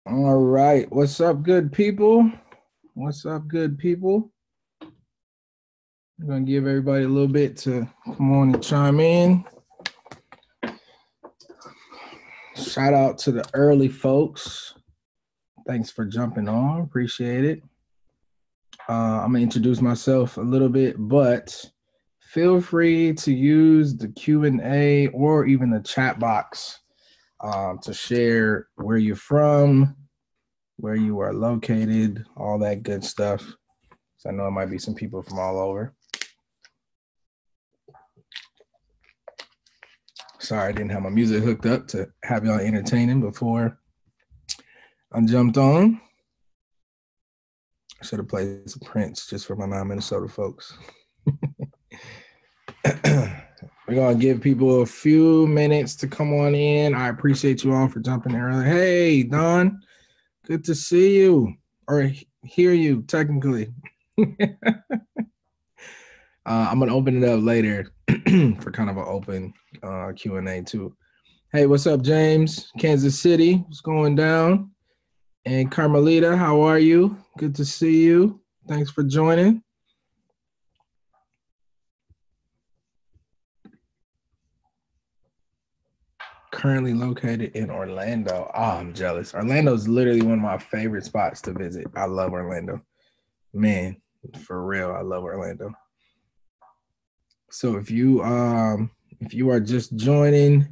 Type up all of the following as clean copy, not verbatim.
All right. What's up, good people? What's up, good people? I'm going to give everybody a little bit to come on and chime in. Shout out to the early folks. Thanks for jumping on. Appreciate it. I'm going to introduce myself a little bit, but feel free to use the Q&A or even the chat box to share where you're from, where you are located, all that good stuff. So I know it might be some people from all over. Sorry, I didn't have my music hooked up to have y'all entertaining before I jumped on. I should have played some Prince just for my non-Minnesota folks. We're going to give people a few minutes to come on in. I appreciate you all for jumping in early. Hey, Don, good to see you or hear you technically. I'm going to open it up later for kind of an open Q&A too. Hey, what's up, James? Kansas City, what's going down? And Carmelita, how are you? Good to see you. Thanks for joining. Currently located in Orlando. Oh, I'm jealous. Orlando is literally one of my favorite spots to visit. I love Orlando. Man, for real, I love Orlando. So if you are just joining,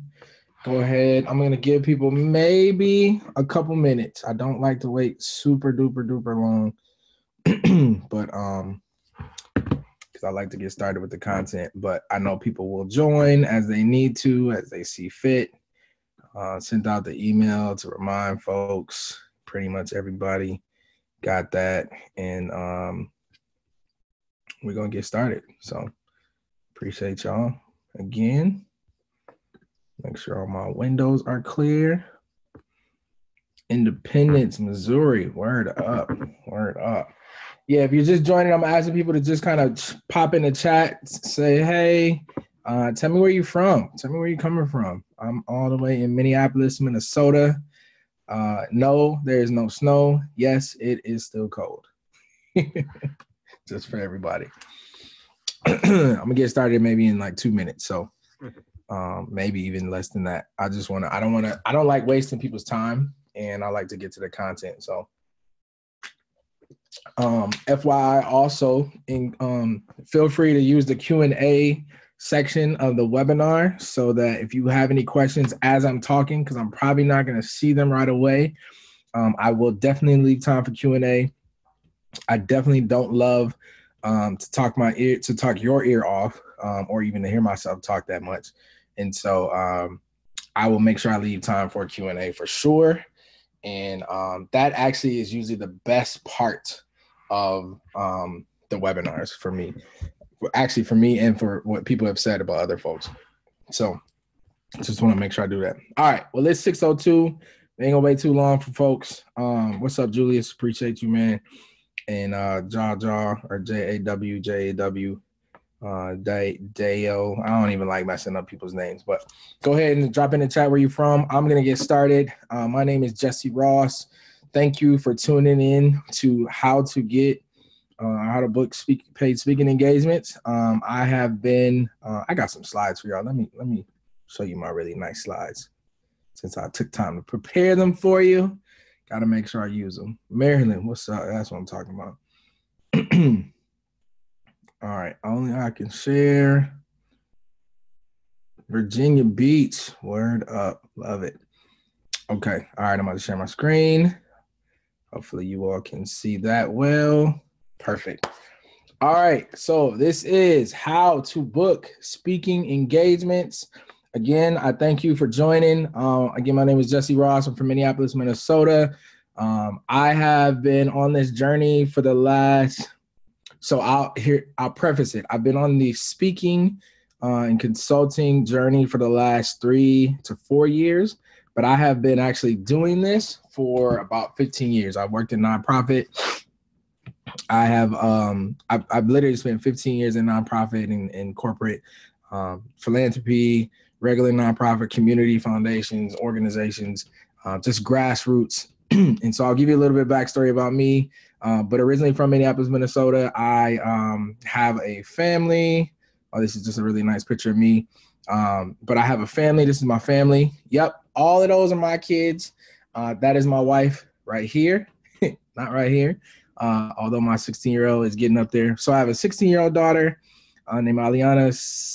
go ahead. I'm gonna give people maybe a couple minutes. I don't like to wait super duper long, but because I like to get started with the content. But I know people will join as they need to, as they see fit. Sent out the email to remind folks. Pretty much everybody got that, and we're gonna get started. So appreciate y'all again. Make sure all my windows are clear. Independence, Missouri. Word up. Word up. Yeah, if you're just joining, I'm asking people to just kind of pop in the chat, say, hey, tell me where you're from. Tell me where you're coming from. I'm all the way in Minneapolis, Minnesota. No, there is no snow. Yes, it is still cold. Just for everybody. I'm gonna get started maybe in like 2 minutes. So maybe even less than that. I don't like wasting people's time, and I like to get to the content. So FYI also, feel free to use the Q&A section of the webinar so that if you have any questions as I'm talking, because I'm probably not going to see them right away, I will definitely leave time for Q&A. I definitely don't love to talk your ear off, or even to hear myself talk that much. And so I will make sure I leave time for Q&A for sure. And that actually is usually the best part of the webinars for me. Actually, for me and for what people have said about other folks. So just want to make sure I do that. All right. Well, it's 6:02. We ain't gonna wait too long for folks. What's up, Julius? Appreciate you, man. And Jaw or Jaw, Deo. I don't even like messing up people's names, but go ahead and drop in the chat where you're from. I'm gonna get started. My name is Jesse Ross. Thank you for tuning in to how to book paid speaking engagements. I have been. I got some slides for y'all. Let me show you my really nice slides. Since I took time to prepare them for you, got to make sure I use them. Maryland, what's up? That's what I'm talking about. All right, only I can share. Virginia Beach, word up, love it. Okay, all right, I'm about to share my screen. Hopefully you all can see that well. Perfect. All right, so this is how to book speaking engagements. Again, I thank you for joining. Again, my name is Jesse Ross. I'm from Minneapolis, Minnesota. I have been on this journey for the last, so I'll preface it. I've been on the speaking and consulting journey for the last 3 to 4 years, but I have been actually doing this for about 15 years. I've worked in nonprofit. I have I've literally spent 15 years in nonprofit and corporate philanthropy, regular nonprofit, community foundations, organizations, just grassroots And so I'll give you a little bit of backstory about me. But originally from Minneapolis, Minnesota, I have a family. Oh, this is just a really nice picture of me. But I have a family. This is my family. Yep. All of those are my kids. That is my wife right here, not right here. Although my 16-year-old is getting up there. So I have a 16-year-old daughter named Aliana,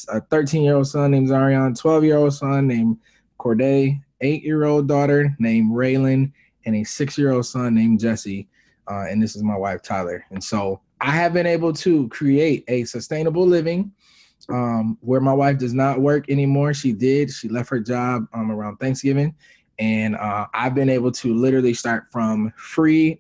a 13-year-old son named Zarian, 12-year-old son named Corday, 8-year-old daughter named Raylan, and a 6-year-old son named Jesse. And this is my wife, Tyler. And so I have been able to create a sustainable living where my wife does not work anymore. She left her job around Thanksgiving. And I've been able to literally start from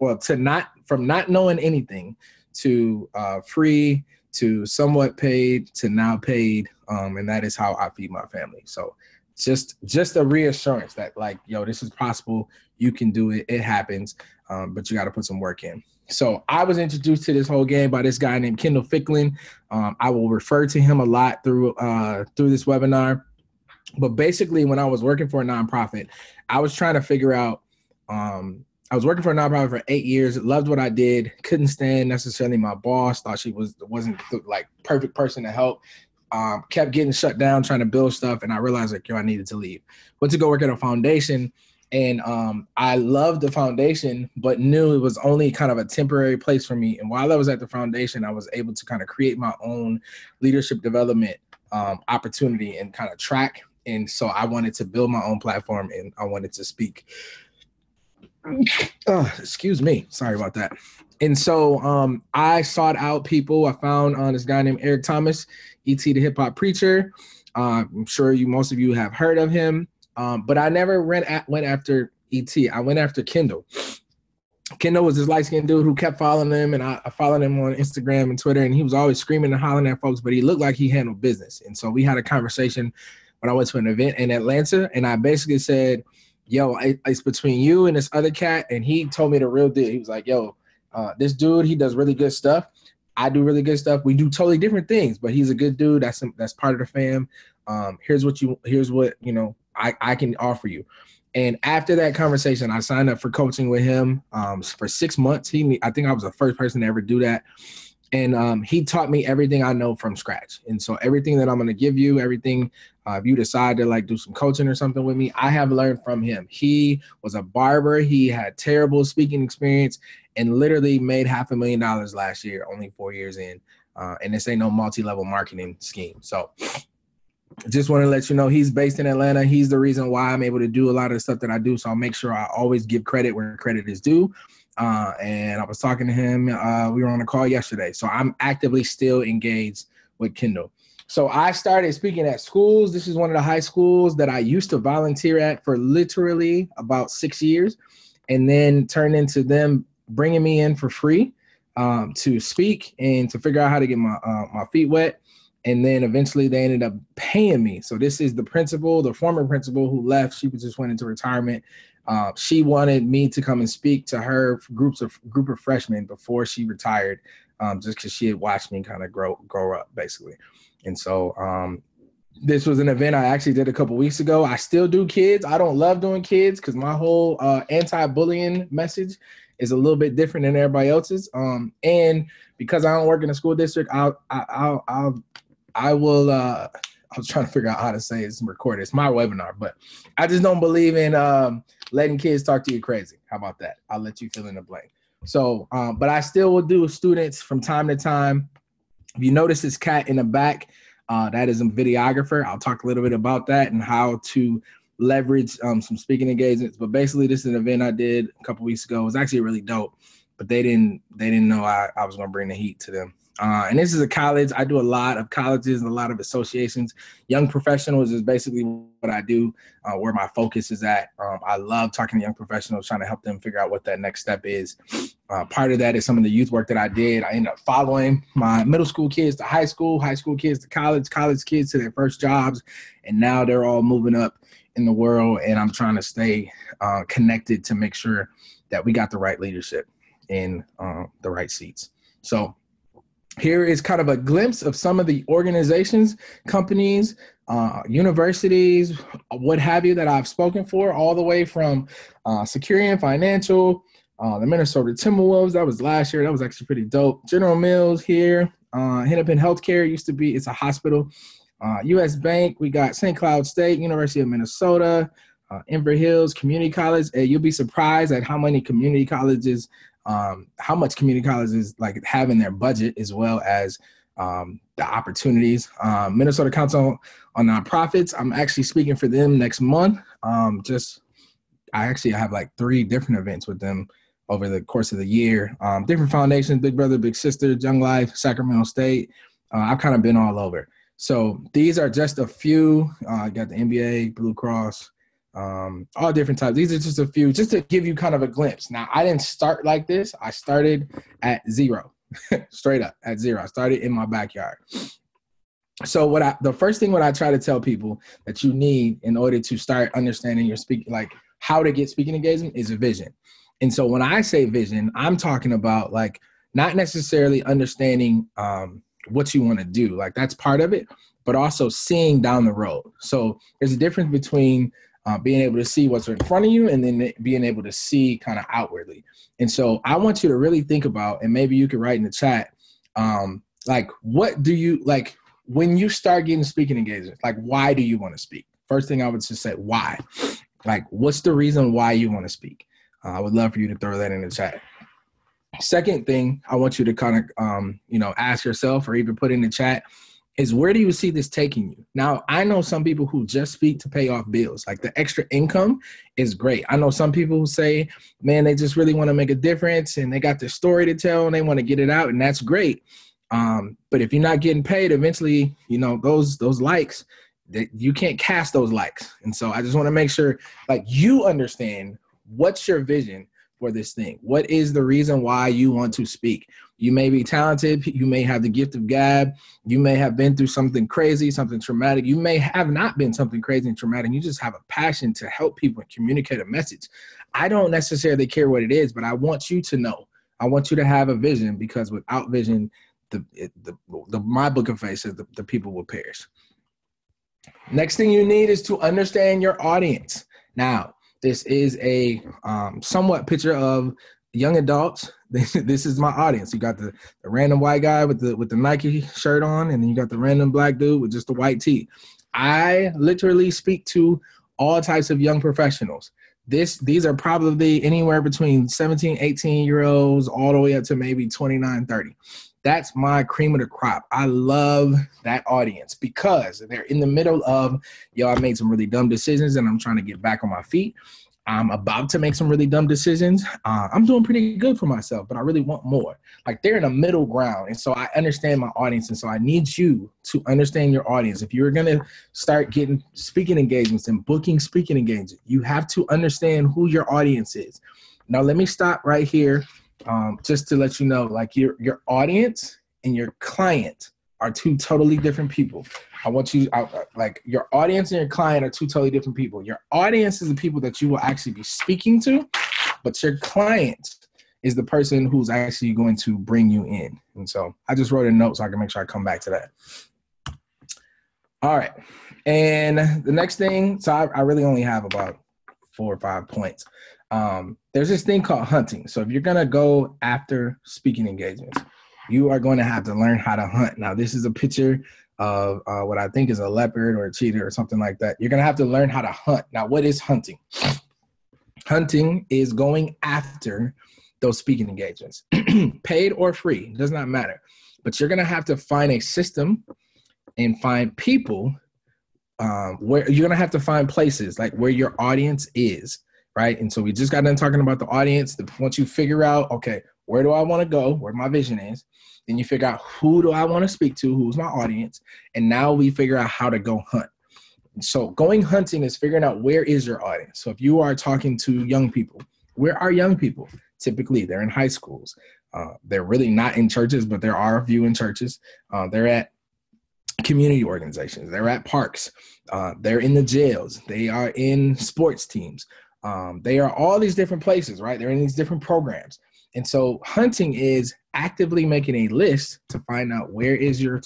not knowing anything to free to somewhat paid to now paid. And that is how I feed my family. So just a reassurance that like, yo, this is possible. You can do it. It happens. But you got to put some work in. So I was introduced to this whole game by this guy named Kendall Ficklin. I will refer to him a lot through this webinar. But basically, when I was working for a nonprofit, I was trying to figure out, I was working for a nonprofit for 8 years, loved what I did, couldn't stand necessarily my boss, thought she wasn't the like perfect person to help, kept getting shut down trying to build stuff. And I realized like, yo, I needed to leave. Went to go work at a foundation. And I loved the foundation, but knew it was only kind of a temporary place for me. And while I was at the foundation, I was able to kind of create my own leadership development opportunity and kind of track. And so I wanted to build my own platform and I wanted to speak. Excuse me. Sorry about that. And so I sought out people. I found this guy named Eric Thomas, E.T. the Hip Hop Preacher. I'm sure most of you have heard of him. But I never went after E.T. I went after Kendall. Kendall was this light-skinned dude who kept following him, and I followed him on Instagram and Twitter, and he was always screaming and hollering at folks, but he looked like he handled business. And so we had a conversation when I went to an event in Atlanta, and I basically said, yo, it's between you and this other cat, and he told me the real deal. He was like, yo, this dude, he does really good stuff. I do really good stuff. We do totally different things, but he's a good dude. That's part of the fam. Here's what I can offer you. And after that conversation, I signed up for coaching with him for 6 months. I think I was the first person to ever do that. And he taught me everything I know from scratch. And so everything that I'm going to give you, everything, if you decide to like do some coaching or something with me, I have learned from him. He was a barber. He had terrible speaking experience and literally made $500,000 last year, only 4 years in. And this ain't no multi-level marketing scheme. So just want to let you know he's based in Atlanta. He's the reason why I'm able to do a lot of the stuff that I do. So I'll make sure I always give credit where credit is due. And I was talking to him. We were on a call yesterday. So I'm actively still engaged with Kendall. So I started speaking at schools. This is one of the high schools that I used to volunteer at for literally about 6 years, and then turned into them bringing me in for free to speak and to figure out how to get my feet wet. And then eventually they ended up paying me. So this is the principal, the former principal who left. She just went into retirement. She wanted me to come and speak to her group of freshmen before she retired, just because she had watched me kind of grow up, basically. And so this was an event I actually did a couple weeks ago. I still do kids. I don't love doing kids because my whole anti-bullying message is a little bit different than everybody else's. And because I don't work in a school district, I was trying to figure out how to say it's recorded. It's my webinar, but I just don't believe in letting kids talk to you crazy. How about that? I'll let you fill in the blank. So, but I still will do students from time to time. If you notice this cat in the back, that is a videographer. I'll talk a little bit about that and how to leverage some speaking engagements. But basically, this is an event I did a couple weeks ago. It was actually really dope, but they didn't know I was going to bring the heat to them. And this is a college. I do a lot of colleges and a lot of associations. Young professionals is basically what I do, where my focus is at. I love talking to young professionals, trying to help them figure out what that next step is. Part of that is some of the youth work that I did. I ended up following my middle school kids to high school kids to college kids to their first jobs. And now they're all moving up in the world. And I'm trying to stay connected to make sure that we got the right leadership in the right seats. So Here is kind of a glimpse of some of the organizations, companies, universities, what have you, that I've spoken for, all the way from Securian Financial, the Minnesota Timberwolves. That was last year. That was actually pretty dope. General Mills here. Hennepin Healthcare used to be, it's a hospital. U.S. Bank. We got St. Cloud State, University of Minnesota, Inver Hills Community College. You'll be surprised at how many community colleges, how much community colleges like have in their budget, as well as the opportunities. Minnesota Council on Nonprofits. I'm actually speaking for them next month. I actually have like 3 different events with them over the course of the year. Different foundations, Big Brother, Big Sister, Young Life, Sacramento State. I've kind of been all over. So these are just a few. I got the NBA, Blue Cross, all different types. These are just a few, just to give you kind of a glimpse. Now, I didn't start like this. I started at 0, straight up at 0. I started in my backyard. So the first thing I try to tell people that you need in order to start understanding your speaking, like how to get speaking engagement, is a vision. And so when I say vision, I'm talking about like not necessarily understanding what you want to do. Like that's part of it, but also seeing down the road. So there's a difference between being able to see what's in front of you and then being able to see kind of outwardly. And so I want you to really think about, and maybe you could write in the chat, like what do you, like when you start getting speaking engagements, like why do you want to speak? First thing I would just say, why? Like what's the reason why you want to speak? I would love for you to throw that in the chat. Second thing I want you to kind of, ask yourself or even put in the chat is, where do you see this taking you? Now, I know some people who just speak to pay off bills. Like the extra income is great. I know some people who say, man, they just really want to make a difference and they got their story to tell and they want to get it out, and that's great. But if you're not getting paid, eventually, those likes, you can't cast those likes. And so I just want to make sure like you understand what's your vision for this thing. What is the reason why you want to speak? You may be talented. You may have the gift of gab. You may have been through something crazy, something traumatic. You may have not been something crazy and traumatic. You just have a passion to help people and communicate a message. I don't necessarily care what it is, but I want you to know. I want you to have a vision, because without vision, my book of faith says the people will perish. Next thing you need is to understand your audience. Now, this is a somewhat picture of young adults. This is my audience. You got the random white guy with the Nike shirt on, and then you got the random black dude with just the white tee. I literally speak to all types of young professionals. These are probably anywhere between 17, 18-year-olds all the way up to maybe 29, 30. That's my cream of the crop. I love that audience because they're in the middle of, I made some really dumb decisions and I'm trying to get back on my feet. I'm about to make some really dumb decisions. I'm doing pretty good for myself, but I really want more. Like they're in a middle ground. And so I understand my audience. And so I need you to understand your audience. If you're going to start getting speaking engagements and booking speaking engagements, you have to understand who your audience is. Now, let me stop right here. Just to let you know, like your audience and your client are 2 totally different people. I want you, like your audience and your client are 2 totally different people. Your audience is the people that you will actually be speaking to, but your client is the person who's actually going to bring you in. And so I just wrote a note so I can make sure I come back to that. All right. And the next thing, so I really only have about 4 or 5 points. There's this thing called hunting. So if you're going to go after speaking engagements, you are going to have to learn how to hunt. Now, this is a picture of what I think is a leopard or a cheetah or something like that. You're going to have to learn how to hunt. Now, what is hunting? Hunting is going after those speaking engagements, paid or free, does not matter. But you're going to have to find a system and find people where you're going to have to find places like where your audience is. Right. And so we just got done talking about the audience. Once you figure out, okay, where do I want to go, where my vision is, then you figure out who do I want to speak to, who's my audience. And now we figure out how to go hunt. So going hunting is figuring out where is your audience. So if you are talking to young people, where are young people? Typically, they're in high schools. They're really not in churches, but there are a few in churches. They're at community organizations. They're at parks. They're in the jails. They are in sports teams. They are all these different places, right? They're in these different programs. And so hunting is actively making a list to find out where is your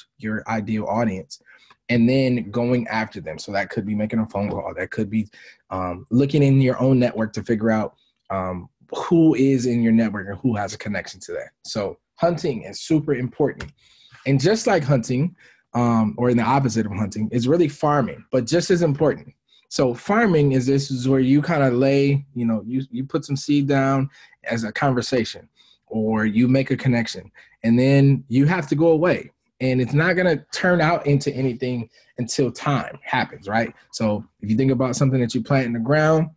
ideal audience, and then going after them. So that could be making a phone call. That could be looking in your own network to figure out who is in your network and who has a connection to that. So hunting is super important. And just like hunting, or in the opposite of hunting, is really farming, but just as important. So farming is where you kind of lay, you put some seed down as a conversation, or you make a connection, and then you have to go away. And it's not going to turn out into anything until time happens, right? So if you think about something that you plant in the ground,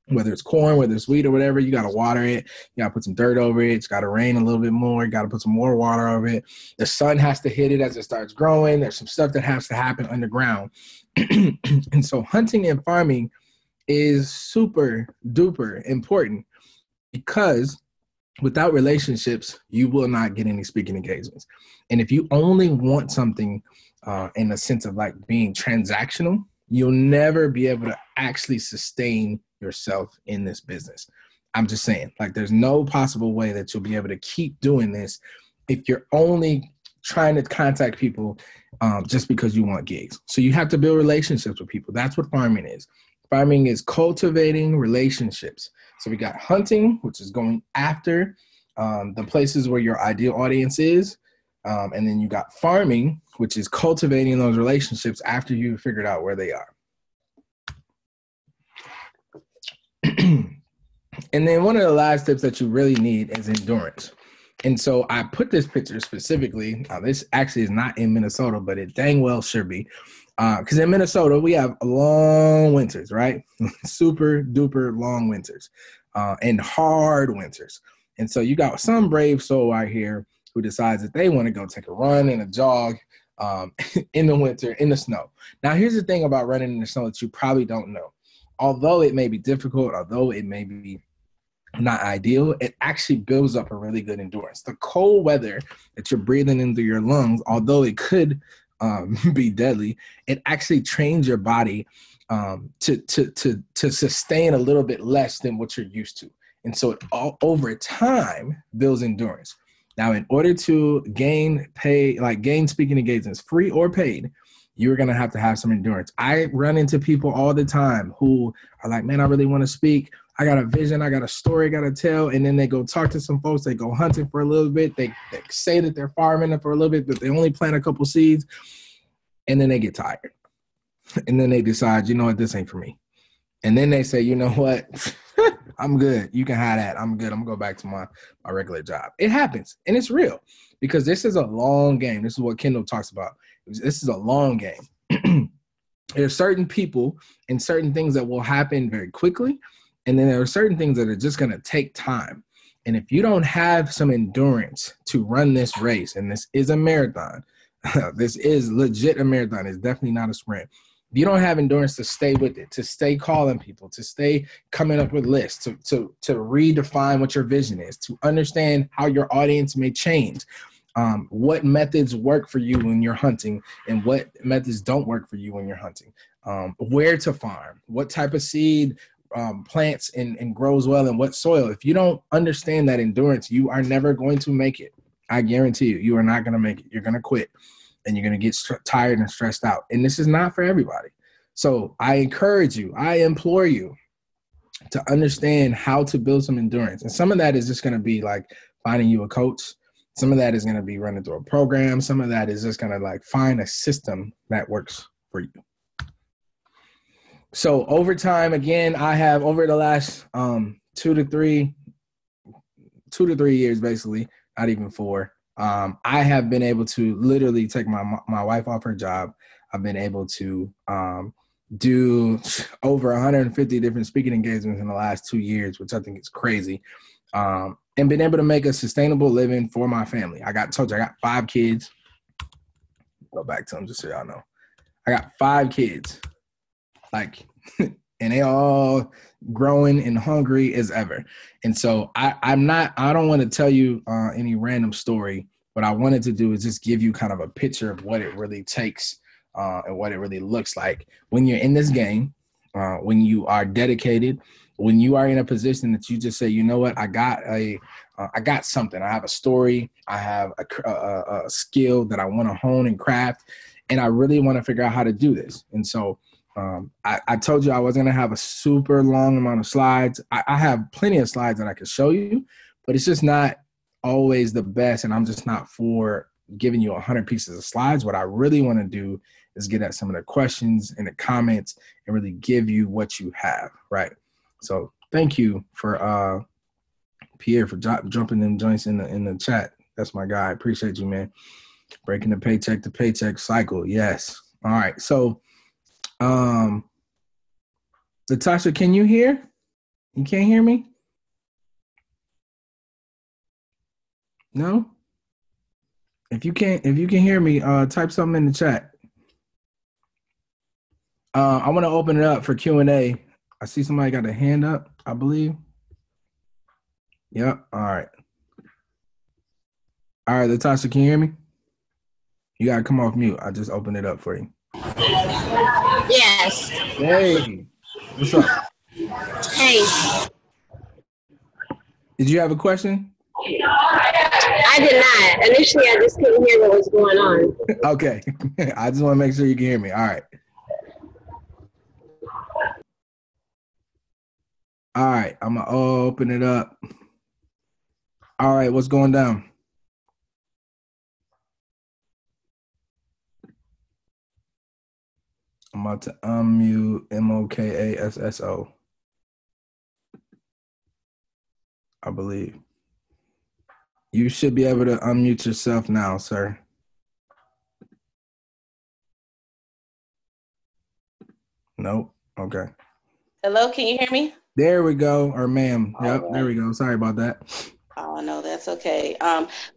whether it's corn, whether it's wheat or whatever, you got to water it. You got to put some dirt over it. It's got to rain a little bit more. You got to put some more water over it. The sun has to hit it as it starts growing. There's some stuff that has to happen underground. And so hunting and farming is super duper important, because without relationships, you will not get any speaking engagements. And if you only want something in a sense of like being transactional, you'll never be able to actually sustain yourself in this business. I'm just saying, like, there's no possible way that you'll be able to keep doing this if you're only trying to contact people just because you want gigs. So you have to build relationships with people. That's what farming is. Farming is cultivating relationships. So we got hunting, which is going after the places where your ideal audience is. And then you got farming, which is cultivating those relationships after you figured out where they are. And then one of the last tips that you really need is endurance. And so I put this picture specifically. This actually is not in Minnesota, but it dang well should be. Because in Minnesota, we have long winters, right? Super duper long winters and hard winters. And so you got some brave soul out here who decides that they want to go take a run and a jog in the winter, in the snow. Now, here's the thing about running in the snow that you probably don't know. Although it may be difficult, although it may be not ideal, it actually builds up a really good endurance. The cold weather that you're breathing into your lungs, although it could be deadly, it actually trains your body to sustain a little bit less than what you're used to. And so it all over time builds endurance. Now, in order to gain speaking engagements, free or paid, you're going to have some endurance. I run into people all the time who are like, man, I really want to speak. I got a vision. I got a story I got to tell. And then they go talk to some folks. They go hunting for a little bit. They say that they're farming for a little bit, but they only plant a couple seeds. And then they get tired. And then they decide, you know what, this ain't for me. And then they say, you know what, I'm good. You can have that. I'm good. I'm going to go back to my regular job. It happens. And it's real, because this is a long game. This is what Kendall talks about. This is a long game. There are certain people and certain things that will happen very quickly. And then there are certain things that are just going to take time. And if you don't have some endurance to run this race, and this is a marathon, this is legit a marathon. It's definitely not a sprint. If you don't have endurance to stay with it, to stay calling people, to stay coming up with lists, to redefine what your vision is, to understand how your audience may change, what methods work for you when you're hunting and what methods don't work for you when you're hunting, where to farm, what type of seed plants and grows well in what soil. If you don't understand that endurance, you are never going to make it. I guarantee you, you are not going to make it. You're going to quit. And you're going to get tired and stressed out. And this is not for everybody. So I encourage you, I implore you to understand how to build some endurance. And some of that is just going to be like finding you a coach. Some of that is going to be running through a program. Some of that is just going to like find a system that works for you. So over time, again, I have over the last 2 to 3 years, basically, not even 4, I have been able to literally take my wife off her job. I've been able to do over 150 different speaking engagements in the last 2 years, which I think is crazy, and been able to make a sustainable living for my family. I got 5 kids. Go back to them just so y'all know. I got 5 kids, and they all growing and hungry as ever. And so I don't want to tell you any random story. What I wanted to do is just give you kind of a picture of what it really takes and what it really looks like when you're in this game, when you are dedicated when you are in a position that you just say, you know what, I got something. I have a story. I have a skill that I want to hone and craft, and I really want to figure out how to do this. And so I told you I wasn't going to have a super long amount of slides. I have plenty of slides that I could show you, but it's just not always the best, and I'm just not for giving you 100 pieces of slides. What I really want to do is get at some of the questions and the comments and really give you what you have, right? So thank you for Pierre for jumping them joints in the chat. That's my guy. I appreciate you, man. Breaking the paycheck to paycheck cycle. Yes. All right. So Natasha, can you hear? You can't hear me? No? If you can hear me, type something in the chat. I want to open it up for Q&A. I see somebody got a hand up, I believe. Yep. All right. All right, Latasha, can you hear me? You got to come off mute. I just opened it up for you. Yes. Hey. What's up? Hey. Did you have a question? I did not. Initially, I just couldn't hear what was going on. Okay. I just want to make sure you can hear me. All right. All right. I'm going to open it up. All right. What's going down? I'm about to unmute MOKASSO. I believe. You should be able to unmute yourself now, sir. Nope. Okay. Hello, can you hear me? There we go. Or ma'am. Yep, right. There we go. Sorry about that. Oh, no, that's okay.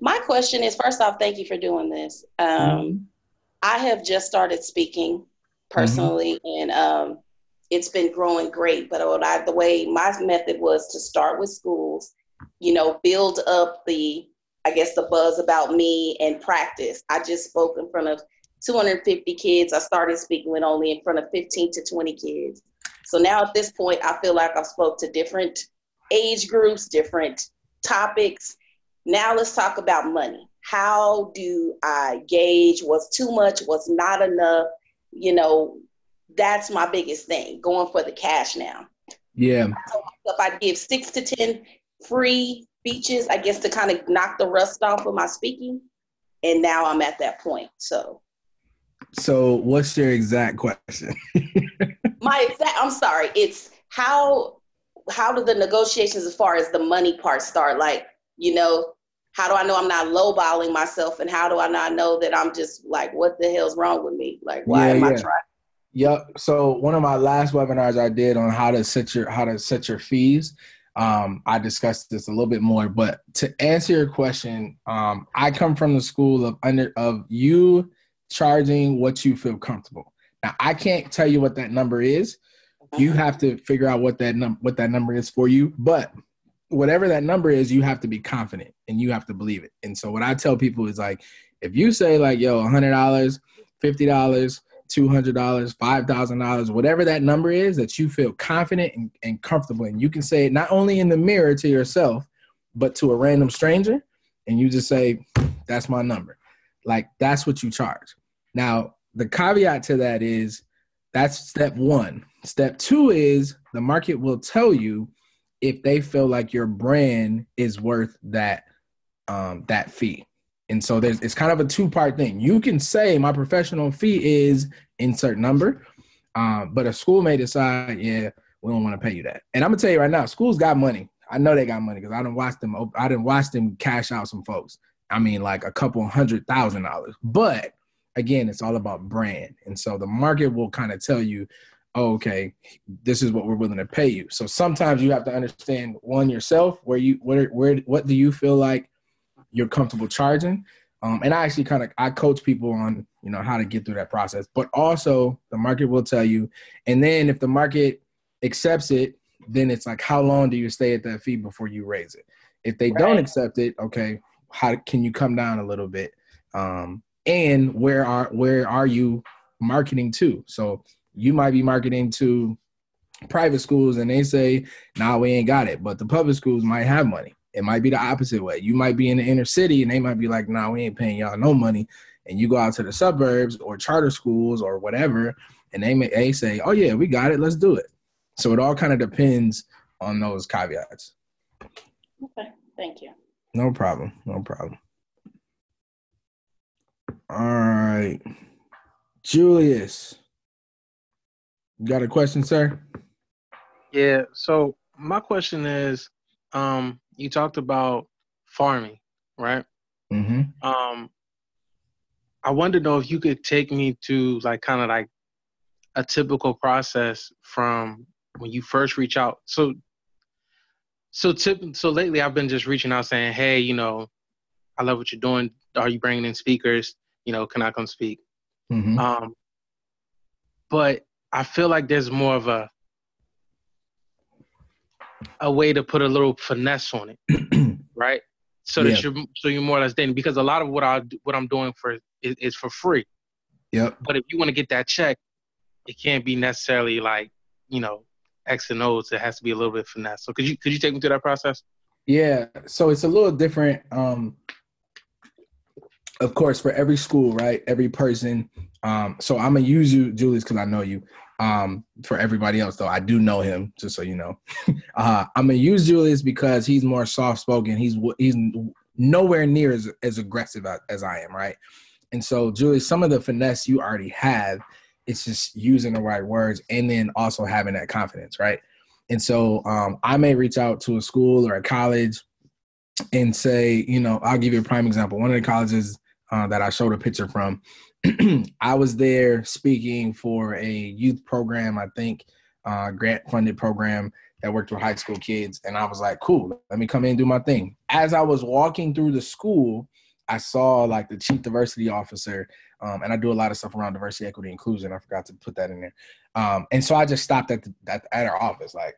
My question is, first off, thank you for doing this. I have just started speaking personally, and it's been growing great. But the way my method was to start with schools, build up the buzz about me and practice. I just spoke in front of 250 kids. I started speaking with only in front of 15 to 20 kids. So now at this point, I feel like I've spoke to different age groups, different topics. Now let's talk about money. How do I gauge what's too much, what's not enough? That's my biggest thing, going for the cash now. Yeah. If I give 6 to 10 free speeches, I guess to kind of knock the rust off of my speaking. And now I'm at that point. So what's your exact question? I'm sorry. It's how do the negotiations as far as the money part start? Like, how do I know I'm not lowballing myself? And how do I not know that I'm just like, what the hell's wrong with me? Like, why am I trying? Yep. So one of my last webinars I did on how to set your fees, I discussed this a little bit more, but to answer your question, I come from the school of you charging what you feel comfortable. Now, I can't tell you what that number is. You have to figure out what that number is for you. But whatever that number is, you have to be confident and you have to believe it. And so what I tell people is like, if you say like, yo, $100, $50, $200, $5,000, whatever that number is that you feel confident and comfortable in, you can say it not only in the mirror to yourself, but to a random stranger. And you just say, that's my number. Like, that's what you charge. Now, the caveat to that is that's step one. Step two is the market will tell you if they feel like your brand is worth that fee. And so it's kind of a two-part thing. You can say my professional fee is insert number, but a school may decide, yeah, we don't want to pay you that. And I'm gonna tell you right now, schools got money. I know they got money because I didn't watch them cash out some folks. I mean, like a couple $100,000. But again, it's all about brand. And so the market will kind of tell you, oh, okay, this is what we're willing to pay you. So sometimes you have to understand one yourself, what do you feel like you're comfortable charging? And I actually I coach people on, how to get through that process, but also the market will tell you. And then if the market accepts it, then it's like, how long do you stay at that fee before you raise it? If they don't accept it, okay, how can you come down a little bit? And where are you marketing to? So you might be marketing to private schools and they say, nah, we ain't got it. But the public schools might have money. It might be the opposite way. You might be in the inner city and they might be like, nah, we ain't paying y'all no money. And you go out to the suburbs or charter schools or whatever, and they say, oh, yeah, we got it. Let's do it. So it all kind of depends on those caveats. Okay, thank you. No problem. No problem. All right. Julius, you got a question, sir? Yeah. So my question is, you talked about farming, right? Mm-hmm. I wanted to know if you could take me to like kind of like a typical process from when you first reach out. So lately I've been just reaching out saying, hey, you know, I love what you're doing. Are you bringing in speakers? You know, can I come speak? Mm-hmm. But I feel like there's more of a way to put a little finesse on it, right? So that you're more or less dating, because a lot of what I'm doing is for free. Yep. But if you want to get that check, it can't be necessarily like, you know, X and O's. It has to be a little bit finesse. So could you take me through that process? Yeah. So it's a little different. Of course, for every school, right? Every person. So I'm gonna use you, Julius, because I know you. For everybody else, though, I do know him, just so you know. I'm gonna use Julius because he's more soft spoken. He's nowhere near as aggressive as I am, right? And so, Julius, some of the finesse you already have, it's just using the right words and then also having that confidence, right? And so, I may reach out to a school or a college and say, you know, I'll give you a prime example. One of the colleges that I showed a picture from, I was there speaking for a youth program, I think, grant-funded program that worked with high school kids. And I was like, cool, let me come in and do my thing. As I was walking through the school, I saw like the chief diversity officer, and I do a lot of stuff around diversity, equity, inclusion. I forgot to put that in there. And so I just stopped at her office, like,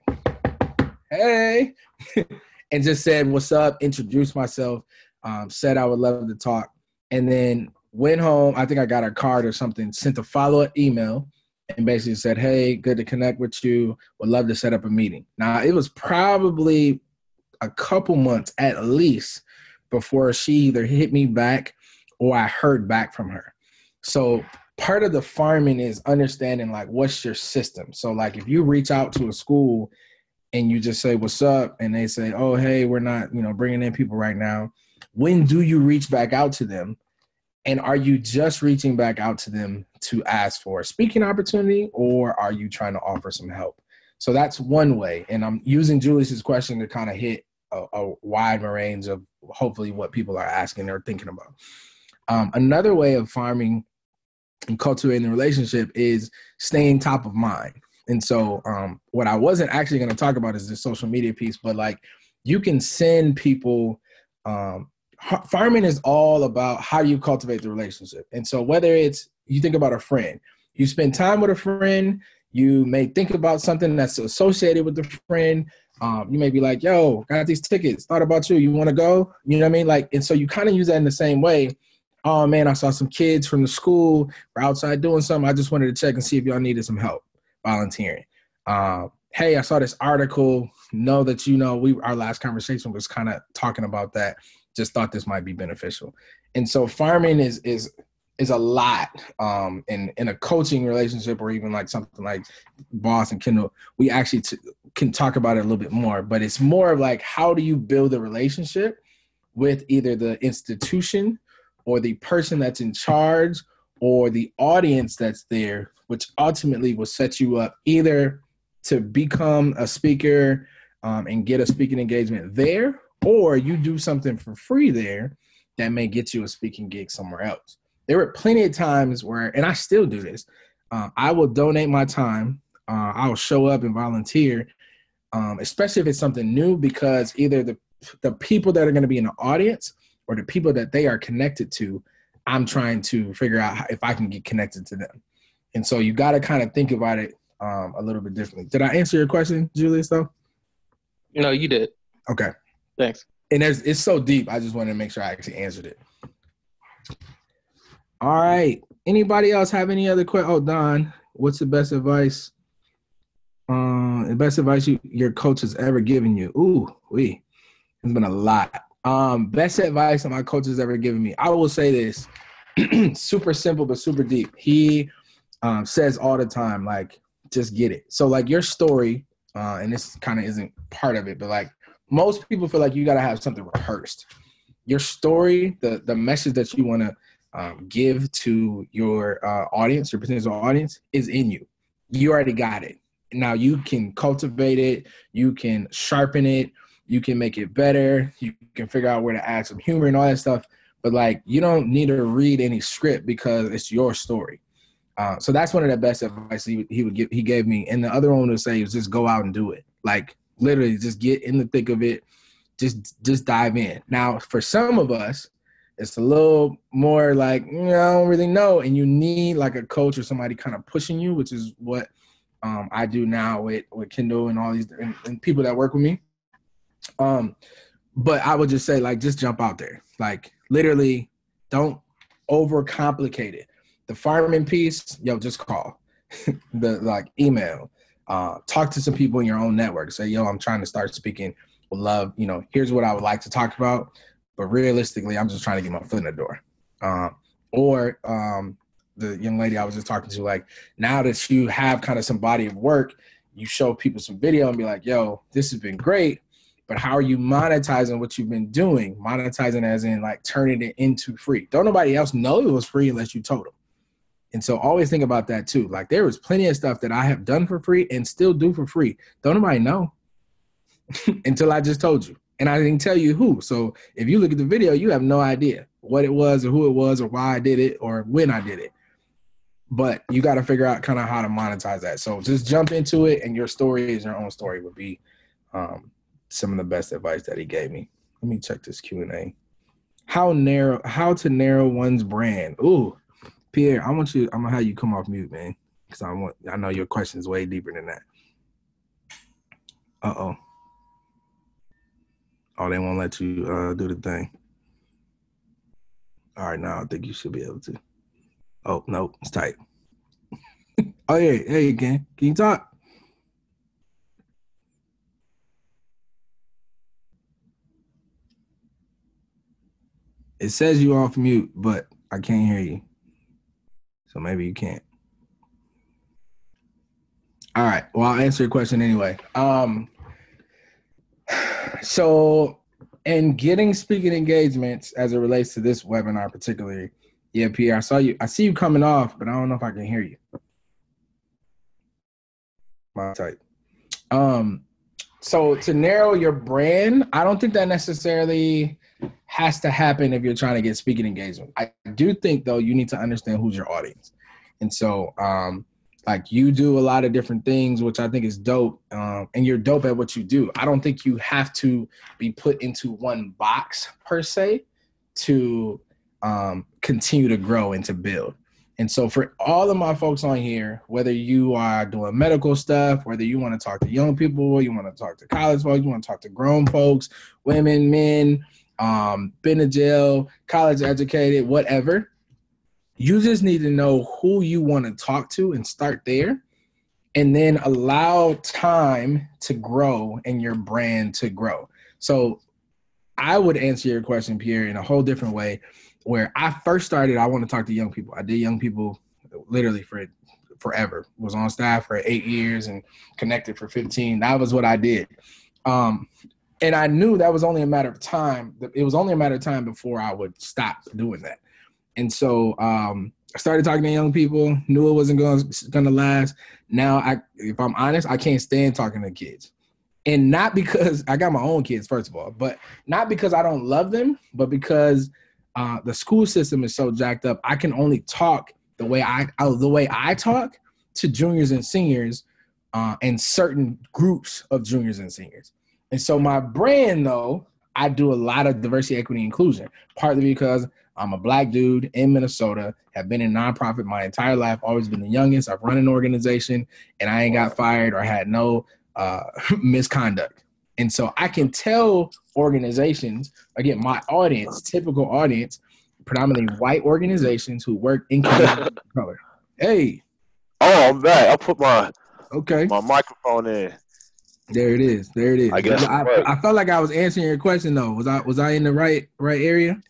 hey, and just said, what's up, introduced myself, said I would love to talk. And then went home. I think I got a card or something, sent a follow-up email and basically said, hey, good to connect with you. Would love to set up a meeting. Now, it was probably a couple months at least before she either hit me back or I heard back from her. So part of the farming is understanding, like, what's your system? So, like, if you reach out to a school and you just say, what's up? And they say, oh, hey, we're not, you know, bringing in people right now. When do you reach back out to them? And are you just reaching back out to them to ask for a speaking opportunity, or are you trying to offer some help? So that's one way. And I'm using Julius's question to kind of hit a wide range of hopefully what people are asking or thinking about. Another way of farming and cultivating the relationship is staying top of mind. And so what I wasn't actually going to talk about is the social media piece, but like you can send people farming is all about how you cultivate the relationship. And so whether it's, you think about a friend, you spend time with a friend, you may think about something that's associated with the friend. You may be like, yo, got these tickets, thought about you. You want to go? You know what I mean? Like, and so you kind of use that in the same way. Oh man, I saw some kids from the school. We're outside doing something. I just wanted to check and see if y'all needed some help volunteering. Hey, I saw this article. Know that, you know, our last conversation was kind of talking about that. Just thought this might be beneficial. And so farming is a lot in a coaching relationship, or even like something like Boss and Kendall. We actually can talk about it a little bit more, but it's more of like, how do you build a relationship with either the institution or the person that's in charge or the audience that's there, which ultimately will set you up either to become a speaker and get a speaking engagement there, or you do something for free there that may get you a speaking gig somewhere else. There were plenty of times where, and I still do this, I will donate my time. I will show up and volunteer, especially if it's something new, because either the people that are going to be in the audience or the people that they are connected to, I'm trying to figure out if I can get connected to them. And so you got to kind of think about it a little bit differently. Did I answer your question, Julius, though? No, you did. Okay. Thanks. And it's so deep. I just wanted to make sure I actually answered it. All right. Anybody else have any other questions? Oh, Don, what's the best advice The best advice your coach has ever given you. Ooh, it's been a lot. Best advice that my coach has ever given me. I will say this, super simple but super deep. He says all the time, like, just get it. So like your story, and this kind of isn't part of it, but like most people feel like you got to have something rehearsed. Your story, the message that you want to give to your audience, your potential audience, is in you. You already got it. Now you can cultivate it. You can sharpen it. You can make it better. You can figure out where to add some humor and all that stuff. But like, you don't need to read any script because it's your story. So that's one of the best advice he gave me. And the other one would say was just go out and do it. Like literally just get in the thick of it. Just dive in. Now, for some of us, it's a little more like, I don't really know. And you need like a coach or somebody kind of pushing you, which is what I do now with Kendall and all these and people that work with me. But I would just say, like, just jump out there. Like, literally, don't overcomplicate it. The fireman piece, just call. Email. Talk to some people in your own network. Say, I'm trying to start speaking. Would love, here's what I would like to talk about. But realistically, I'm just trying to get my foot in the door. Or the young lady I was just talking to, like, now that you have kind of some body of work, you show people some video and be like, this has been great. But how are you monetizing what you've been doing? Monetizing as in like turning it into free. Don't nobody else know it was free unless you told them. And so always think about that too. Like there was plenty of stuff that I have done for free and still do for free. Don't nobody know until I just told you. And I didn't tell you who. So if you look at the video, you have no idea what it was or who it was or why I did it or when I did it. But you got to figure out kind of how to monetize that. So just jump into it, and your story is your own story would be some of the best advice that he gave me. Let me check this Q&A. How to narrow one's brand. Ooh, Pierre, I'm gonna have you come off mute, man, because I know your question is way deeper than that. Oh, they won't let you do the thing. All right, now I think you should be able to. Oh, no, it's tight. Oh, yeah, hey, can you talk? It says you off mute, but I can't hear you. So maybe you can't. All right, well, I'll answer your question anyway. So in getting speaking engagements as it relates to this webinar particularly, yeah, Pierre, I see you coming off, but I don't know if I can hear you. My type. So to narrow your brand, I don't think that necessarily has to happen if you're trying to get speaking engagement. I do think though you need to understand who's your audience. And so like you do a lot of different things, which I think is dope. And you're dope at what you do. I don't think you have to be put into one box per se to continue to grow and to build. And so for all of my folks on here, whether you are doing medical stuff, whether you want to talk to young people, you want to talk to college folks, you want to talk to grown folks, women, men, been to jail, college educated, whatever, you just need to know who you want to talk to and start there, and then allow time to grow and your brand to grow. So I would answer your question, Pierre, in a whole different way. Where I first started, I want to talk to young people. I did young people literally for forever. Was on staff for 8 years and connected for 15. That was what I did. And I knew that was only a matter of time. It was only a matter of time before I would stop doing that. And so I started talking to young people, knew it wasn't going to last. Now, if I'm honest, I can't stand talking to kids. And not because I got my own kids, first of all, but not because I don't love them, but because the school system is so jacked up. I can only talk the way I talk to juniors and seniors and certain groups of juniors and seniors. And so my brand, though, I do a lot of diversity, equity, inclusion, partly because I'm a Black dude in Minnesota, have been in nonprofit my entire life, always been the youngest. I've run an organization, and I ain't got fired or had no misconduct. And so I can tell organizations, again, my audience, typical audience, predominantly white organizations who work in community color. Hey. Oh, I'm back. I put my Okay. my microphone in. There it is. There it is. I guess I felt like I was answering your question though. Was I in the right area?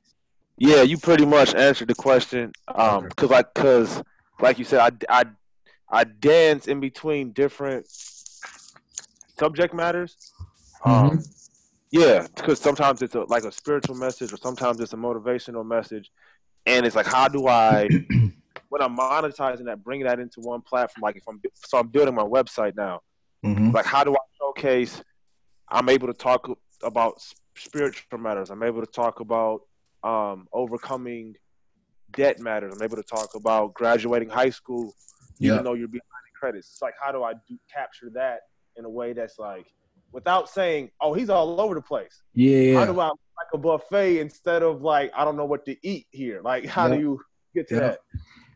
Yeah, you pretty much answered the question. Because like you said, I dance in between different subject matters. Yeah, because sometimes it's like a spiritual message, or sometimes it's a motivational message, and it's like, how do I, when I'm monetizing that, bring that into one platform? Like I'm building my website now. Like, how do I showcase? I'm able to talk about spiritual matters. I'm able to talk about overcoming debt matters. I'm able to talk about graduating high school, even though you're behind in credits. It's like, how do I capture that in a way that's like, without saying, oh, he's all over the place. Yeah. How do I like a buffet instead of like, I don't know what to eat here? Like, how do you get to that?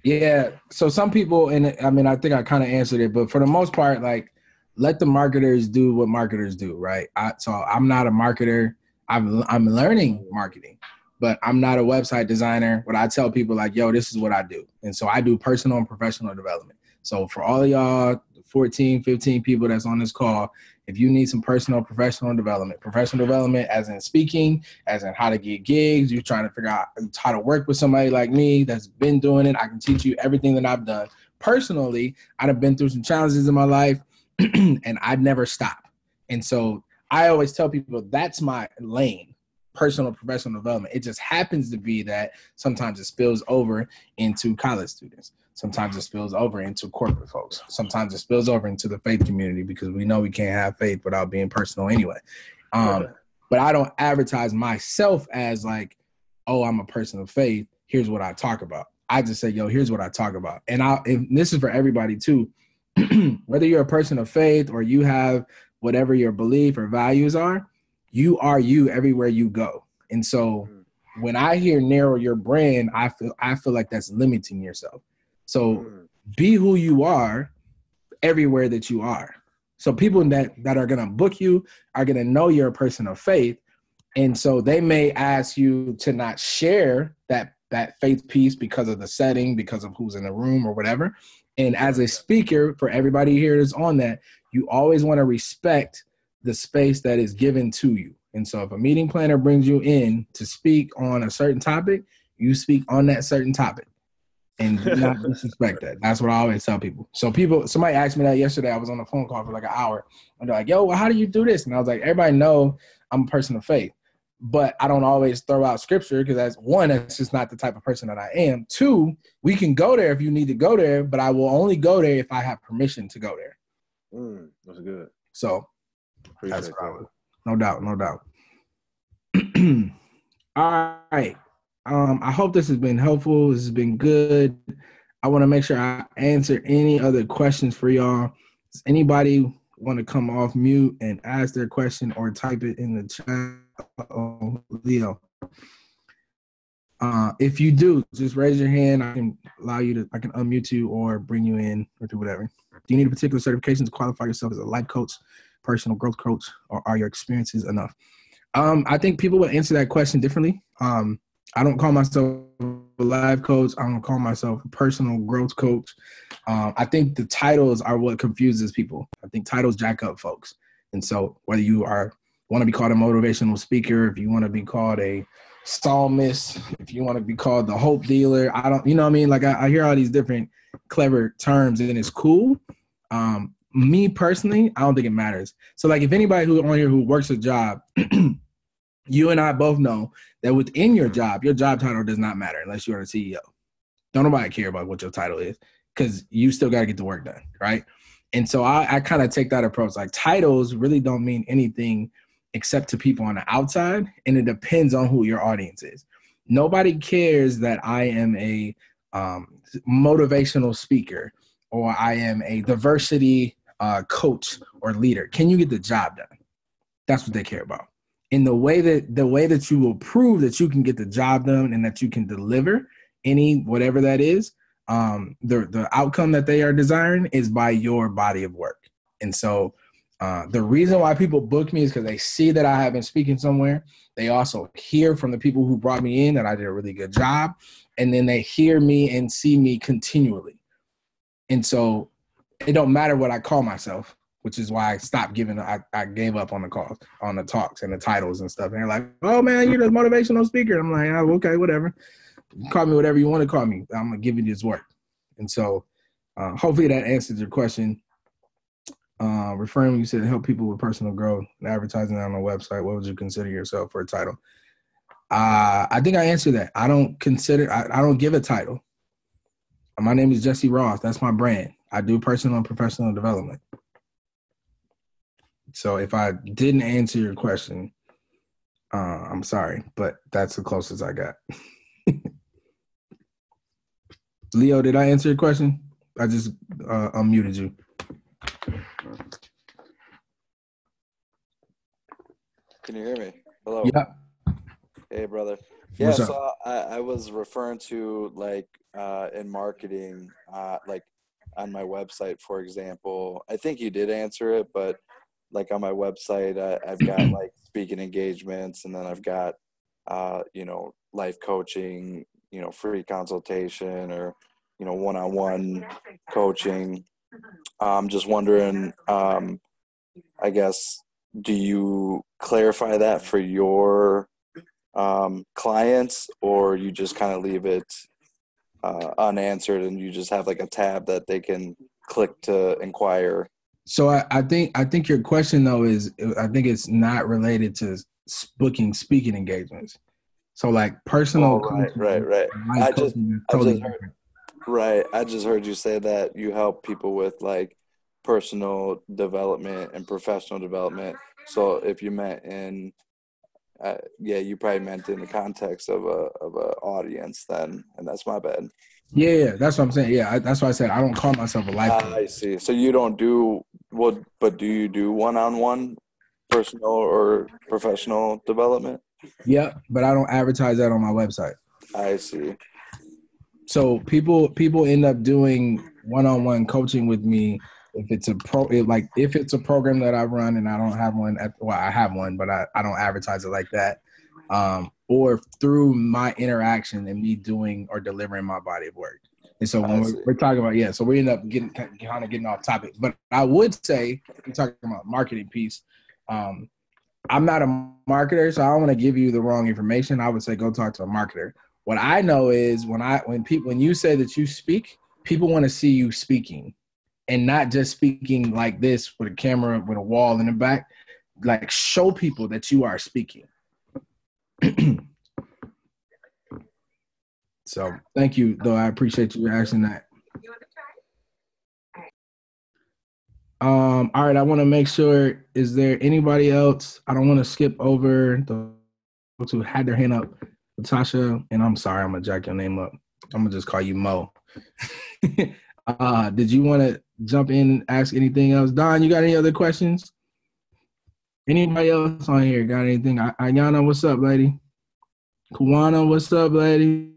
Yeah. So some people, and I mean, I think I kind of answered it, but for the most part, like, let the marketers do what marketers do, right? So I'm not a marketer. I'm learning marketing, but I'm not a website designer. But I tell people like, yo, this is what I do. And so I do personal and professional development. So for all of y'all 14, 15 people that's on this call, if you need some personal professional development as in speaking, as in how to get gigs, you're trying to figure out how to work with somebody like me that's been doing it, I can teach you everything that I've done. Personally, I've been through some challenges in my life and I'd never stop. And so I always tell people that's my lane, personal professional development. It just happens to be that sometimes it spills over into college students. Sometimes it spills over into corporate folks. Sometimes it spills over into the faith community because we know we can't have faith without being personal anyway. But I don't advertise myself as like, oh, I'm a person of faith. Here's what I talk about. I just say, yo, here's what I talk about. And this is for everybody too. Whether you're a person of faith or you have whatever your belief or values are you everywhere you go. And so when I hear narrow your brand, I feel like that's limiting yourself. So be who you are everywhere that you are. So people that are going to book you are going to know you're a person of faith. And so they may ask you to not share that faith piece because of the setting, because of who's in the room or whatever. And as a speaker, for everybody here that's on that, you always want to respect the space that is given to you. And so if a meeting planner brings you in to speak on a certain topic, you speak on that certain topic and do not disrespect that. That's what I always tell people. So somebody asked me that yesterday. I was on a phone call for like an hour. And they're like, yo, well, how do you do this? And I was like, everybody know I'm a person of faith, but I don't always throw out scripture because that's just not the type of person that I am. Two, we can go there if you need to go there, but I will only go there if I have permission to go there. That's good. So that's what I would. No doubt. All right. I hope this has been helpful. This has been good. I want to make sure I answer any other questions for y'all. Does anybody want to come off mute and ask their question or type it in the chat? Leo. If you do, just raise your hand. I can unmute you or bring you in or do whatever. Do you need a particular certification to qualify yourself as a life coach, personal growth coach, or are your experiences enough? I think people will answer that question differently. I don't call myself a life coach. I don't call myself a personal growth coach. I think the titles are what confuses people. I think titles jack up folks. And so whether you want to be called a motivational speaker, if you want to be called a psalmist, if you want to be called the hope dealer, you know what I mean? Like I hear all these different clever terms and it's cool. Me personally, I don't think it matters. So like if anybody who on here who works a job, you and I both know that within your job title does not matter unless you're a CEO. Don't nobody care about what your title is because you still got to get the work done, right? And so I kind of take that approach. Like titles really don't mean anything except to people on the outside, and it depends on who your audience is. Nobody cares that I am a motivational speaker or I am a diversity coach or leader. Can you get the job done? That's what they care about. In the way that you will prove that you can get the job done and that you can deliver whatever that is, the outcome that they are desiring is by your body of work. And so the reason why people book me is because they see that I have been speaking somewhere. They also hear from the people who brought me in that I did a really good job. And then they hear me and see me continually. And so it don't matter what I call myself, which is why I stopped giving. I gave up on the calls, on the talks and the titles and stuff. And they're like, "Oh man, you're the motivational speaker." I'm like, "Oh, okay, whatever. You call me whatever you want to call me. I'm gonna give you this work." And so, hopefully that answers your question. Referring, you said help people with personal growth and advertising on a website. What would you consider yourself for a title? I think I answered that. I don't give a title. My name is Jesse Ross. That's my brand. I do personal and professional development. So if I didn't answer your question, I'm sorry, but that's the closest I got. Leo, did I answer your question? I just unmuted you. Can you hear me? Hello. Yeah. Hey, brother. Yeah, What's so up? I was referring to like in marketing, like on my website, for example. I think you did answer it, but like on my website, I've got like speaking engagements, and then I've got life coaching, free consultation, or one-on-one coaching. I'm just wondering, I guess, do you clarify that for your clients, or you just kind of leave it unanswered and you just have like a tab that they can click to inquire? So I think your question though is, I think it's not related to booking speaking engagements. So like personal coaching, Right. life coaching is totally different. Right. I just heard you say that you help people with like personal development and professional development. So if you meant in, you probably meant in the context of a audience then, and that's my bad. Yeah, that's what I'm saying. Yeah, that's why I said I don't call myself a life coach. I see. So you don't do but do you do one-on-one personal or professional development? Yeah, but I don't advertise that on my website. I see. So people end up doing one-on-one coaching with me if it's a program that I run and I don't have one. I have one, but I don't advertise it like that. Or through my interaction and me doing or delivering my body of work. And so when we're talking about, so we end up getting off topic. But I would say, we're talking about marketing piece. I'm not a marketer, so I don't want to give you the wrong information. I would say go talk to a marketer. What I know is when you say that you speak, people want to see you speaking, and not just speaking like this with a camera with a wall in the back. Like, show people that you are speaking. So thank you, though. I appreciate you asking that. All right, I want to make sure, is there anybody else? I don't want to skip over those who had their hand up. Natasha, and I'm sorry, I'm going to jack your name up. I'm going to just call you Mo. Did you want to jump in and ask anything else? Don, you got any other questions? Anybody else on here got anything? Ayana, what's up, lady? Kawana, what's up, lady?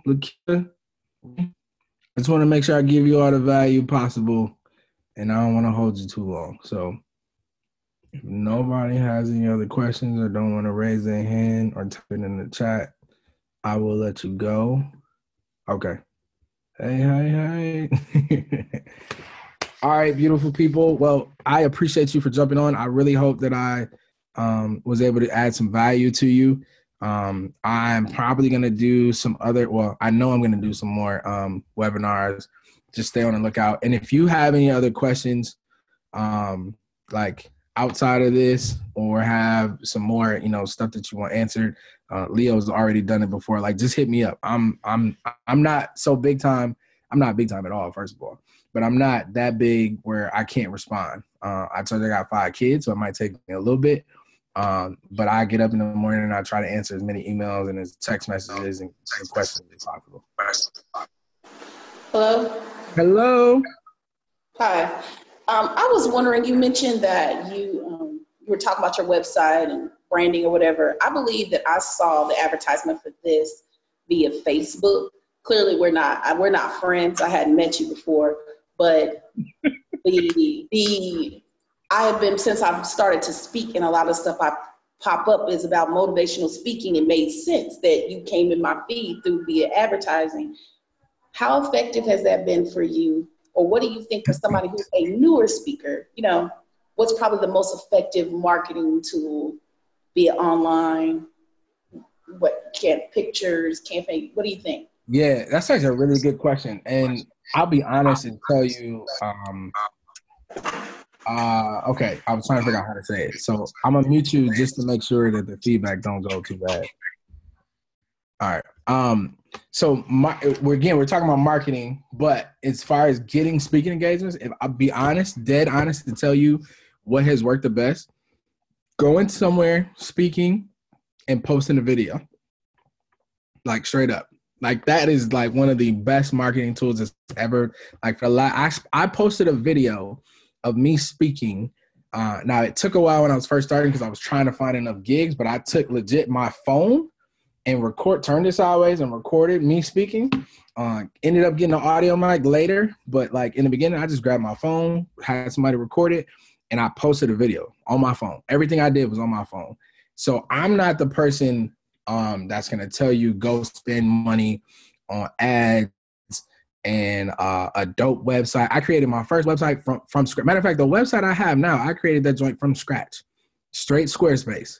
Lakia? I just want to make sure I give you all the value possible, and I don't want to hold you too long. So if nobody has any other questions or don't want to raise their hand or type it in the chat, I will let you go. Okay. Hey. All right, beautiful people. Well, I appreciate you for jumping on. I really hope that I was able to add some value to you. I'm probably going to do I know I'm going to do some more webinars. Just stay on the lookout. And if you have any other questions, like outside of this, or have some more, stuff that you want answered, Leo's already done it before. Like, just hit me up. I'm not so big time. I'm not big time at all, first of all, but I'm not that big where I can't respond. I told you I got 5 kids, so it might take me a little bit. But I get up in the morning and I try to answer as many emails and as text messages and questions as possible. Hello. Hi. I was wondering, you mentioned that you were talking about your website and branding or whatever. I believe that I saw the advertisement for this via Facebook. Clearly, we're not friends. I hadn't met you before, but I have been, since I've started to speak, and a lot of stuff I pop up is about motivational speaking. It made sense that you came in my feed through via advertising. How effective has that been for you Or what do you think for somebody who's a newer speaker, you know, what's probably the most effective marketing tool, be it online, pictures, campaign, what do you think? Yeah, that's actually a really good question. And I'll be honest and tell you, okay, I was trying to figure out how to say it. So I'm gonna mute you just to make sure that the feedback don't go too bad. All right. So we're talking about marketing, but as far as getting speaking engagements, if I'll be honest, dead honest to tell you what has worked the best, going somewhere, speaking, and posting a video. Like straight up. Like that is like one of the best marketing tools that's ever, like I posted a video of me speaking. Now it took a while when I was first starting because I was trying to find enough gigs, but I took legit my phone and turned it sideways and recorded me speaking. Ended up getting an audio mic later, but like in the beginning, I just grabbed my phone, had somebody record it, and I posted a video on my phone. Everything I did was on my phone. So I'm not the person that's going to tell you go spend money on ads and a dope website. I created my first website from scratch. Matter of fact, the website I have now, I created that joint from scratch, straight Squarespace.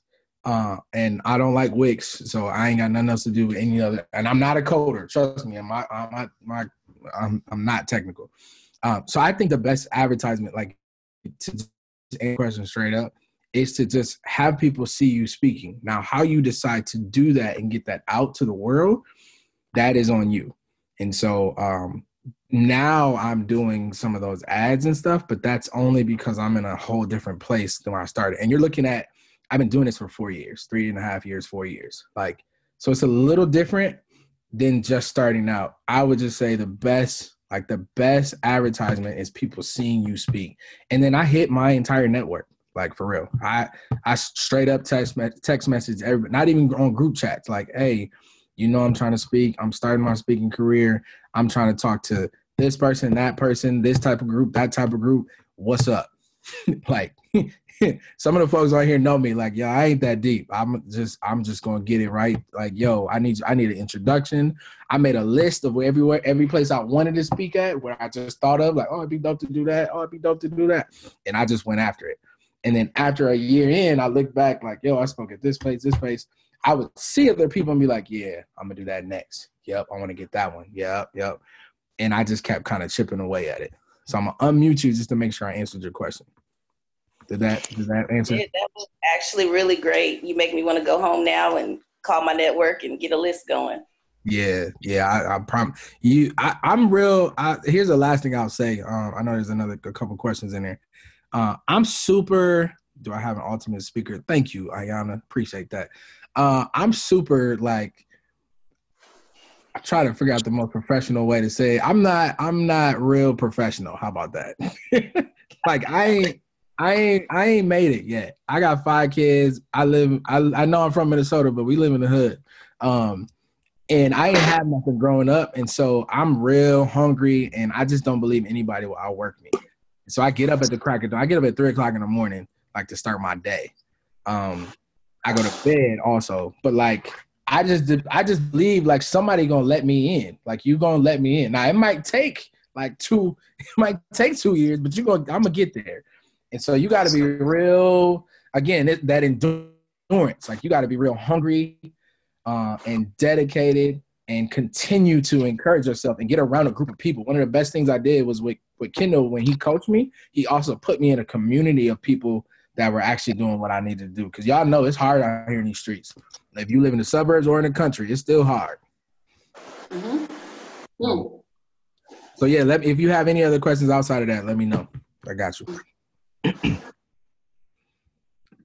And I don't like Wix, so I ain't got nothing else to do with any other. And I'm not a coder. Trust me, I'm not technical. So I think the best advertisement, like to answer the question straight up, is to just have people see you speaking. Now, how you decide to do that and get that out to the world, that is on you. And so now I'm doing some of those ads and stuff, but that's only because I'm in a whole different place than when I started. And you're looking at, I've been doing this for 4 years, 3.5 years, 4 years. Like, so it's a little different than just starting out. I would just say the best advertisement is people seeing you speak. And then I hit my entire network, like for real. I straight up text message everybody, not even on group chats. Like, hey, you know, I'm trying to speak. I'm starting my speaking career. I'm trying to talk to this person, that person, this type of group, that type of group. What's up? Like, some of the folks on here know me. Like, yo, I ain't that deep. I'm just gonna get it right. Like, yo, I need an introduction. I made a list of every place I wanted to speak at, where I just thought of, like, oh, it'd be dope to do that. Oh, it'd be dope to do that. And I just went after it. And then after a year in, I look back like, yo, I spoke at this place. I would see other people and be like, yeah, I'm gonna do that next. Yep, I want to get that one. Yep. And I just kept kind of chipping away at it. So I'm gonna unmute you just to make sure I answered your question. Did that answer? Yeah, that was actually really great. You make me want to go home now and call my network and get a list going. Yeah. I promise you. I'm real. Here's the last thing I'll say. I know there's a couple questions in there. I'm super. Do I have an ultimate speaker? Thank you, Ayana. Appreciate that. I'm super like. I try to figure out the most professional way to say it. I'm not real professional. How about that? Like I ain't made it yet. I got 5 kids. I know I'm from Minnesota, but we live in the hood. And I ain't had nothing growing up. And so I'm real hungry and I just don't believe anybody will outwork me. So I get up at the crack of dawn. I get up at 3:00 in the morning, like to start my day. I go to bed also, but like, I just believe like somebody gonna let me in. Like you gonna let me in. Now it might take 2 years, but I'm gonna get there. And so you got to be real, again, that endurance. Like you got to be real hungry and dedicated and continue to encourage yourself and get around a group of people. One of the best things I did was with Kendall, when he coached me, he also put me in a community of people that were actually doing what I needed to do. Because y'all know it's hard out here in these streets. If you live in the suburbs or in the country, it's still hard. Mm-hmm. So yeah, if you have any other questions outside of that, let me know. I got you.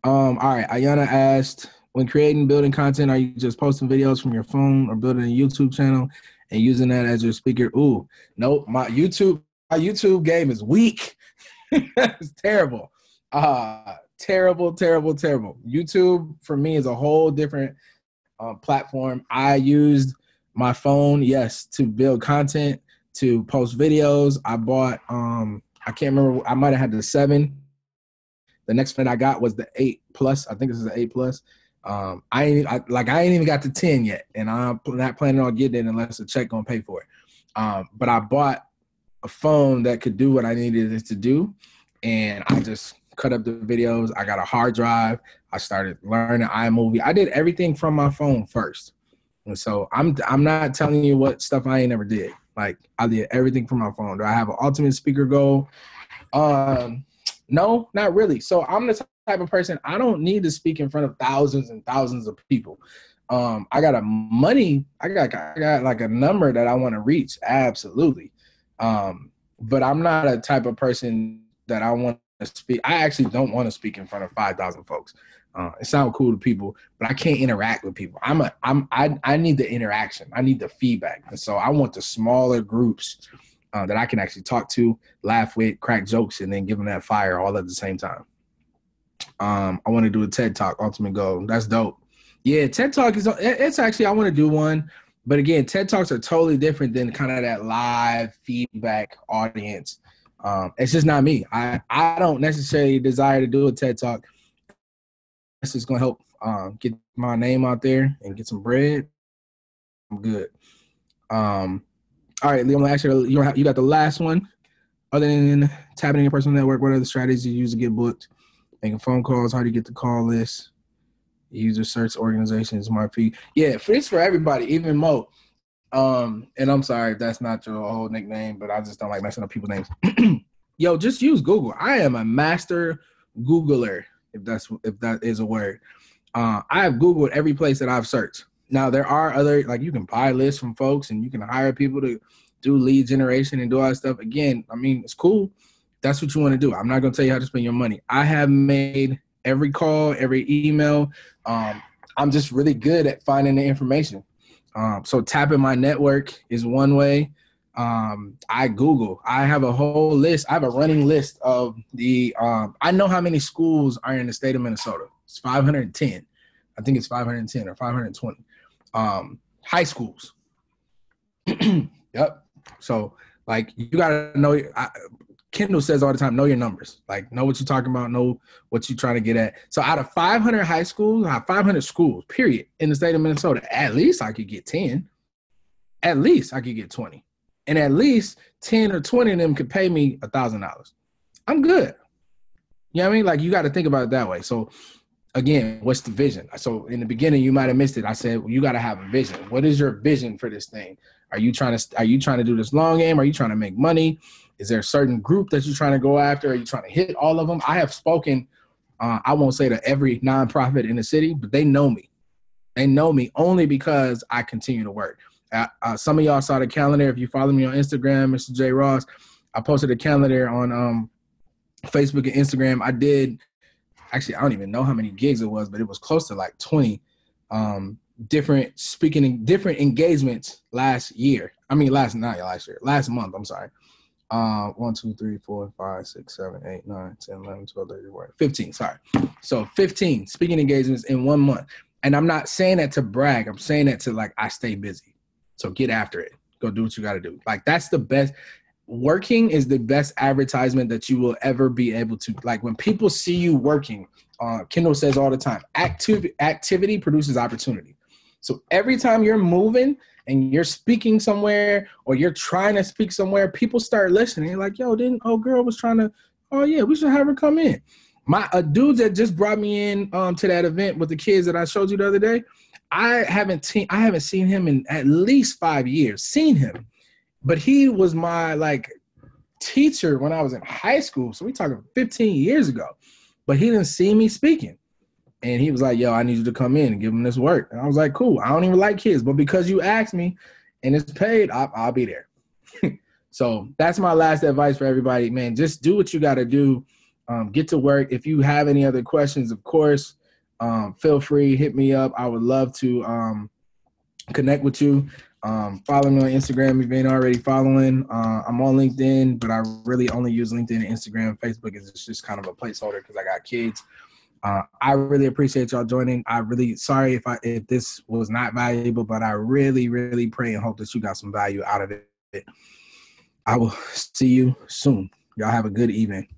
All right. Ayana asked, when creating, building content, are you just posting videos from your phone or building a YouTube channel and using that as your speaker? Ooh, nope. My YouTube game is weak. It's terrible. Terrible. YouTube for me is a whole different platform. I used my phone, yes, to build content, to post videos. I bought, I can't remember, I might have had the 7. The next one I got was the 8 Plus. I think this is the 8 Plus. I ain't even got the 10 yet, and I'm not planning on getting it unless the check gonna pay for it. But I bought a phone that could do what I needed it to do. And I just cut up the videos. I got a hard drive. I started learning iMovie. I did everything from my phone first. And so I'm not telling you what stuff I ain't never did. Like, I did everything from my phone. Do I have an ultimate speaker goal? No, not really. So I'm the type of person, I don't need to speak in front of thousands and thousands of people. I got like a number that I want to reach. Absolutely. But I'm not a type of person that I want to speak. I actually don't want to speak in front of 5,000 folks. It sounds cool to people, but I can't interact with people. I need the interaction. I need the feedback. And so I want the smaller groups that I can actually talk to, laugh with, crack jokes, and then give them that fire all at the same time. I want to do a TED Talk, ultimate goal. That's dope. Yeah, TED Talk it's actually, I want to do one. But again, TED Talks are totally different than kind of that live feedback audience. It's just not me. I don't necessarily desire to do a TED Talk. This is going to help get my name out there and get some bread. I'm good. All right, Lee, I'm going to ask you, you got the last one. Other than tapping in your personal network, what are the strategies you use to get booked? Making phone calls, how do you get the call list? User search organizations, my fee. Yeah, it's for everybody, even Mo. And I'm sorry if that's not your whole nickname, but I just don't like messing up people's names. Yo, just use Google. I am a master Googler, if that is a word. I have Googled every place that I've searched. Now there are other, like, you can buy lists from folks and you can hire people to do lead generation and do all that stuff. Again, I mean, it's cool. That's what you want to do. I'm not going to tell you how to spend your money. I have made every call, every email. I'm just really good at finding the information. So tapping my network is one way. I Google. I have a whole list. I have a running list of the, I know how many schools are in the state of Minnesota. It's 510. I think it's 510 or 520. High schools. Yep. So, like, you got to know, Kendall says all the time, know your numbers. Like, know what you're talking about, know what you're trying to get at. So out of 500 high schools, 500 schools, period, in the state of Minnesota, at least I could get 10. At least I could get 20. And at least 10 or 20 of them could pay me $1,000. I'm good. You know what I mean? Like, you got to think about it that way. So, again, what's the vision? So in the beginning, you might have missed it. I said, well, you got to have a vision. What is your vision for this thing? Are you trying to do this long game? Are you trying to make money? Is there a certain group that you're trying to go after? Are you trying to hit all of them? I have spoken, I won't say to every nonprofit in the city, but they know me. They know me only because I continue to work. Some of y'all saw the calendar. If you follow me on Instagram, Mr. J. Ross, I posted a calendar on Facebook and Instagram. I did, actually, I don't even know how many gigs it was, but it was close to like 20 different engagements last year. Last month, I'm sorry. 1, 2, 3, 4, 5, 6, 7, 8, 9, 10, 11, 12, 13, 14, 15. Sorry. So 15 speaking engagements in 1 month. And I'm not saying that to brag. I'm saying that to, like, I stay busy. So get after it. Go do what you got to do. Like, that's the best. Working is the best advertisement that you will ever be able to. Like, when people see you working, Kendall says all the time, activity produces opportunity. So every time you're moving and you're speaking somewhere or you're trying to speak somewhere, people start listening. You're like, yo, didn't old girl was trying to, oh yeah, we should have her come in. A dude that just brought me in to that event with the kids that I showed you the other day, I haven't seen him in at least 5 years. Seen him, but he was my, like, teacher when I was in high school. So we talking 15 years ago, but he didn't see me speaking. And he was like, yo, I need you to come in and give him this work. And I was like, cool. I don't even like kids, but because you asked me and it's paid, I'll be there. So that's my last advice for everybody, man. Just do what you got to do. Get to work. If you have any other questions, of course, feel free, hit me up. I would love to connect with you. Follow me on Instagram if you ain't already following. I'm on LinkedIn, but I really only use LinkedIn and Instagram. Facebook is just kind of a placeholder because I got kids. I really appreciate y'all joining. Sorry if this was not valuable, but I really, really pray and hope that you got some value out of it. I will see you soon. Y'all have a good evening.